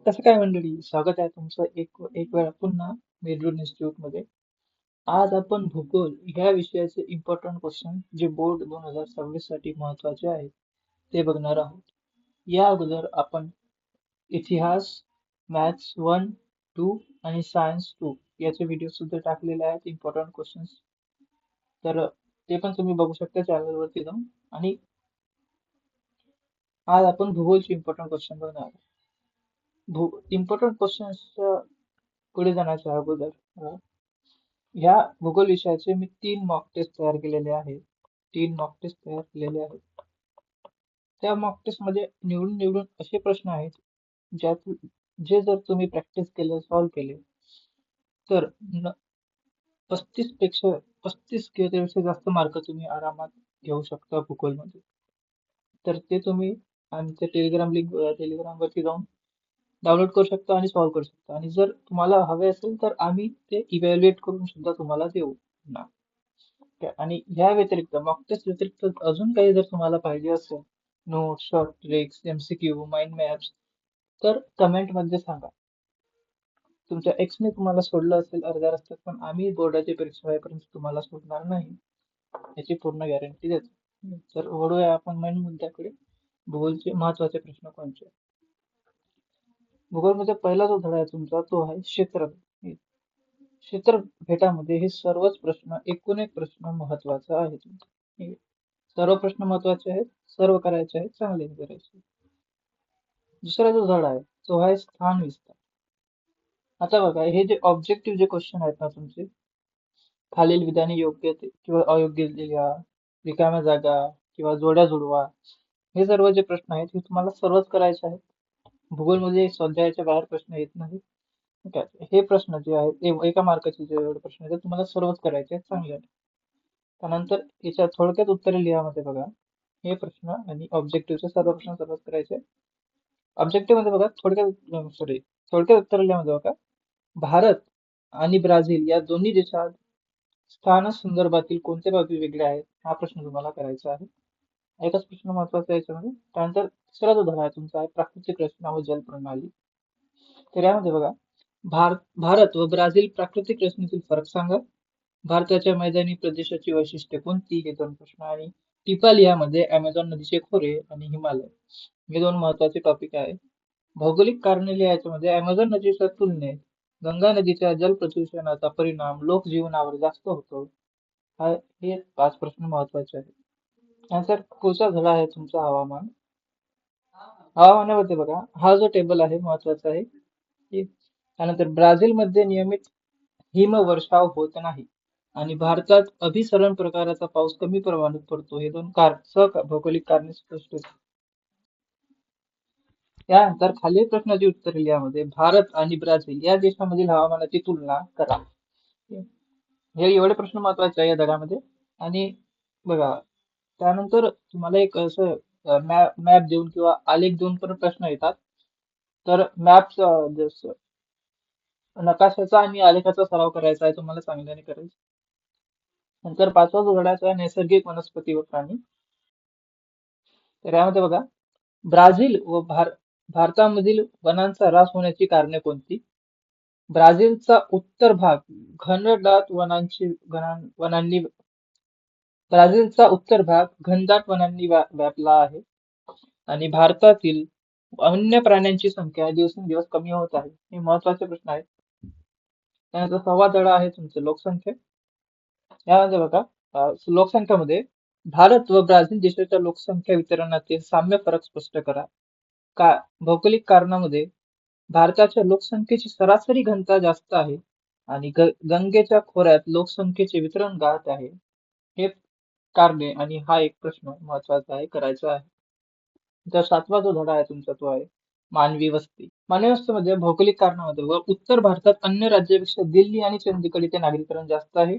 कसं काय मंडळी, स्वागत आहे तुमचं एक वेळा पुन्हा मेडरूल इन्स्टिट्यूट मध्ये. आज आपण भूगोल ह्या विषयाचे इम्पॉर्टंट क्वेश्चन जे बोर्ड 2026 साठी महत्वाचे आहेत ते बघणार आहोत. या अगोदर आपण इतिहास, मॅथ्स 1, 2 आणि सायन्स 2 याचे व्हिडिओ सुद्धा टाकलेले आहेत इम्पॉर्टंट क्वेश्चन्स. तर ते पण तुम्ही बघू शकता चॅनल वरती जाऊन. आणि आज आपण भूगोलचे इम्पॉर्टंट क्वेश्चन बघणार आहोत. इम्पॉर्टंट क्वेश्चन्स पुढे जाण्याच्या अगोदर ह्या भूगोल विषयाचे मी 3 मॉक टेस्ट तयार केलेले आहेत. 3 मॉक टेस्ट तयार केलेले आहेत. त्या मॉक टेस्ट मध्ये निवडून निवडून असे प्रश्न आहेत ज्यात जे जर तुम्ही प्रॅक्टिस केले, सॉल्व्ह केले तर 35 किंवा त्यापेक्षा जास्त मार्क तुम्ही आरामात घेऊ शकता भूगोलमध्ये. तर ते तुम्ही आमच्या टेलिग्राम वरती जाऊन डाउनलोड करू शकता आणि सॉल्व्ह करू शकता. आणि जर तुम्हाला हवे असेल तर आम्ही ते इव्हॅल्युएट करून सुद्धा तुम्हाला देऊ ना. आणि ह्या व्यतिरिक्त मॉक टेस्ट व्यतिरिक्त अजून काही जर तुम्हाला पाहिजे असेल, notes, short tricks, MCQ, mind maps, तर कमेंट मध्ये सांगा. तुमच्या एक्सने तुम्हाला सोडलं असेल अर्ध्या रस्त्यात, पण आम्ही बोर्डाची परीक्षा व्हायपर्यंत तुम्हाला सोडणार नाही, याची पूर्ण गॅरंटी देतो. तर वळूया आपण मेन मुद्द्याकडे. भूगोलचे महत्वाचे प्रश्न कोणते? भूगोलमध्ये पहिला जो धडा आहे तुमचा तो आहे क्षेत्रफळ. क्षेत्रफेटामध्ये हे सर्वच प्रश्न, एकूण एक प्रश्न महत्वाचा आहे तुमचा. सर्व प्रश्न महत्वाचे आहेत, सर्व करायचे आहेत, चांगले करायचे. दुसरा जो धडा आहे तो आहे स्थान विस्तार. आता बघा, हे जे ऑब्जेक्टिव्ह जे क्वेश्चन आहेत ना तुमचे, खालील विधाने योग्य किंवा अयोग्य लिहा, रिकाम्या जागा किंवा जोड्या जुळवा, हे सर्व जे प्रश्न आहेत हे तुम्हाला सर्वच करायचे आहेत. भूगोलमध्ये स्वाध्यायाच्या बाहेर प्रश्न येत नाही. ठीक आहे, हे प्रश्न जे आहेत ते एका मार्काचे जे एवढे प्रश्न आहेत ते तुम्हाला सर्वच करायचे आहेत चांगले. त्यानंतर याच्या थोडक्यात उत्तरे लिहा मध्ये बघा, हे प्रश्न आणि ऑब्जेक्टिव्हचे सर्व प्रश्न सर्वच करायचे. ऑब्जेक्टिव्ह मध्ये बघा, थोडक्यात उत्तर लिहामध्ये बघा, भारत आणि ब्राझील या दोन्ही देशात स्थान संदर्भातील कोणत्या बाबी वेगळ्या आहेत, हा प्रश्न तुम्हाला करायचा आहे. एकच प्रश्न महत्वाचा आहे याच्यामध्ये. त्यानंतर तिसरा जो धडा आहे तुमचा आहे प्राकृतिक रचना व जलप्रणाली. तर यामध्ये बघा, भारत व ब्राझील प्राकृतिक रचनेतील फरक सांगा, भारताच्या मैदानी प्रदेशाची वैशिष्ट्ये कोणती, हे 2 प्रश्न. आणि टिपाल यामध्ये अमेझॉन नदीचे खोरे आणि हिमालय, हे 2 महत्वाचे टॉपिक आहे. भौगोलिक कारणे लिहायच्या मध्ये अमेझॉन नदीच्या तुलनेत गंगा नदीच्या जल प्रदूषणाचा परिणाम लोकजीवनावर जास्त होतो, हे 5 प्रश्न महत्वाचे आहेत. त्यानंतर पुढचा धडा आहे तुमचा हवामान. हवामानामध्ये बघा, हा जो टेबल आहे महत्वाचा आहे. त्यानंतर ब्राझील मध्ये नियमित हिमवर्षाव होत नाही आणि भारतात अभिसरण प्रकाराचा पाऊस कमी प्रमाणात पडतो, हे 2 भौगोलिक कारणे स्पष्ट होतात. त्यानंतर खालील प्रश्नाची उत्तरे लिहामध्ये भारत आणि ब्राझील या देशांमधील हवामानाची तुलना करा. हे एवढे प्रश्न महत्वाचे आहे या धड्यामध्ये. आणि बघा, त्यानंतर तुम्हाला एक असं मॅप देऊन किंवा आलेख देऊन पण प्रश्न येतात. तर मॅप जसं नकाशाचा आणि आलेखाचा सराव करायचा आहे तुम्हाला चांगल्याने करायचा. नंतर 5वा जो धडा आहे नैसर्गिक वनस्पती व प्राणी. तर यामध्ये बघा, ब्राझील व भारतामधील वनांचा ऱ्हास होण्याची कारणे कोणती? ब्राझीलचा उत्तर भाग घनदाट वनांनी व्यापला आहे आणि भारतातील वन्य प्राण्यांची संख्या दिवसेंदिवस कमी होत आहे, हे महत्वाचे प्रश्न आहेत. त्यानंतर 6वा धडा आहे तुमचं लोकसंख्या. यामध्ये बघा, लोकसंख्येमध्ये भारत व ब्राझील देशाच्या लोकसंख्या वितरणातील साम्य फरक स्पष्ट करा. भौगोलिक कारणामध्ये भारताच्या लोकसंख्येची सरासरी घनता जास्त आहे आणि गंगेच्या खोऱ्यात लोकसंख्येचे वितरण गाठ आहे, हे कारणे. आणि हा एक प्रश्न महत्वाचा आहे, करायचा आहे. तर 7वा जो धडा आहे तुमचा तो आहे मानवी वस्ती. मानवी वस्तीमध्ये भौगोलिक कारणामध्ये व उत्तर भारतात अन्य राज्यापेक्षा दिल्ली आणि चंदीगड इथे नागरीकरण जास्त आहे.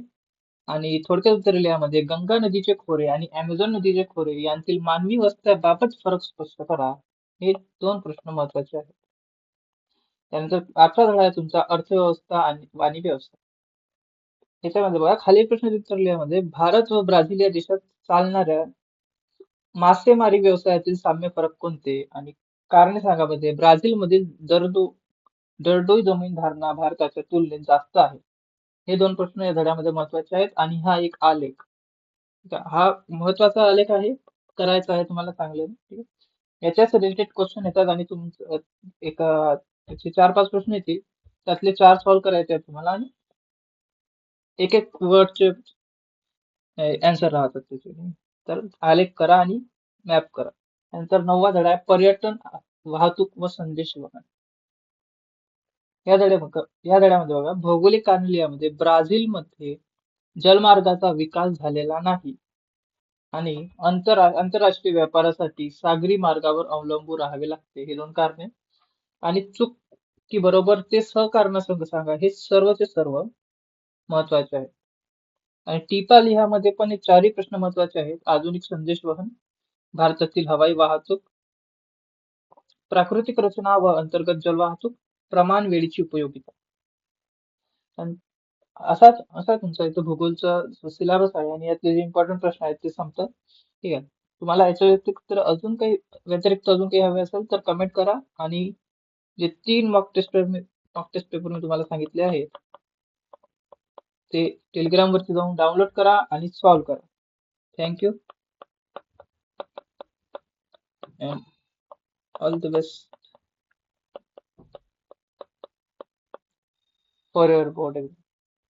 आणि थोडक्यात उत्तर लिहामध्ये गंगा नदीचे खोरे आणि अमेझॉन नदीचे खोरे यांतील मानवी वस्त्याबाबत फरक स्पष्ट करा, हे 2 प्रश्न महत्वाचे आहेत. त्यानंतर 8वा धडा आहे तुमचा अर्थव्यवस्था आणि वाणी व्यवस्था. याच्यामध्ये बघा, खालील प्रश्न उत्तर लिहामध्ये भारत व ब्राझील या देशात चालणाऱ्या मासेमारी व्यवसायातील साम्य फरक कोणते आणि कारणे सांगा. मध्ये ब्राझील मधील दरडोई जमीन धारणा भारताच्या तुलनेत जास्त आहे. हे दोन प्रश्न या धड्यामध्ये महत्वाचे आहेत आणि हा एक आलेख, ठीक आहे, हा महत्वाचा आलेख आहे, करायचा आहे तुम्हाला चांगल्याने, ठीक आहे. याच्याच रिलेटेड क्वेश्चन येतात आणि तुमचं त्याचे 4-5 प्रश्न येतील, त्यातले 4 सॉल्व्ह करायचे आहेत तुम्हाला आणि एक एक वर्डचे आन्सर राहतात त्याचे. तर आलेख करा आणि मॅप करा. नंतर 9वा धडा आहे पर्यटन, वाहतूक व संदेश वहन. या धड्यामध्ये बघा, भौगोलिक कारणामध्ये ब्राझीलमध्ये जलमार्गाचा विकास झालेला नाही आणि आंतरराष्ट्रीय व्यापारासाठी सागरी मार्गावर अवलंबून राहावे लागते. हे दोन कारणे आणि चूक की बरोबर ते सहकारणासंग सांगा, हे सर्वचे सर्व महत्वाचे आहे. आणि टिपा लिहामध्ये पण हे चारही प्रश्न महत्वाचे आहेत. आधुनिक संदेश वहन, भारतातील हवाई वाहतूक, प्राकृतिक रचना व अंतर्गत जलवाहतूक, प्रमाण वेळीची उपयोगिता. आणि असा तुमचा इथं भूगोलचा सिलेबस आहे आणि यातले जे इम्पॉर्टंट प्रश्न आहेत ते संपतात. ठीक आहे. तुम्हाला याच्या व्यतिरिक्त अजून काही हवे असेल तर कमेंट करा आणि जे 3 मॉक टेस्ट पेपर मी तुम्हाला सांगितले आहेत ते टेलिग्राम वरती जाऊन डाउनलोड करा आणि सॉल्व्ह करा. Thank you and all the best for your board.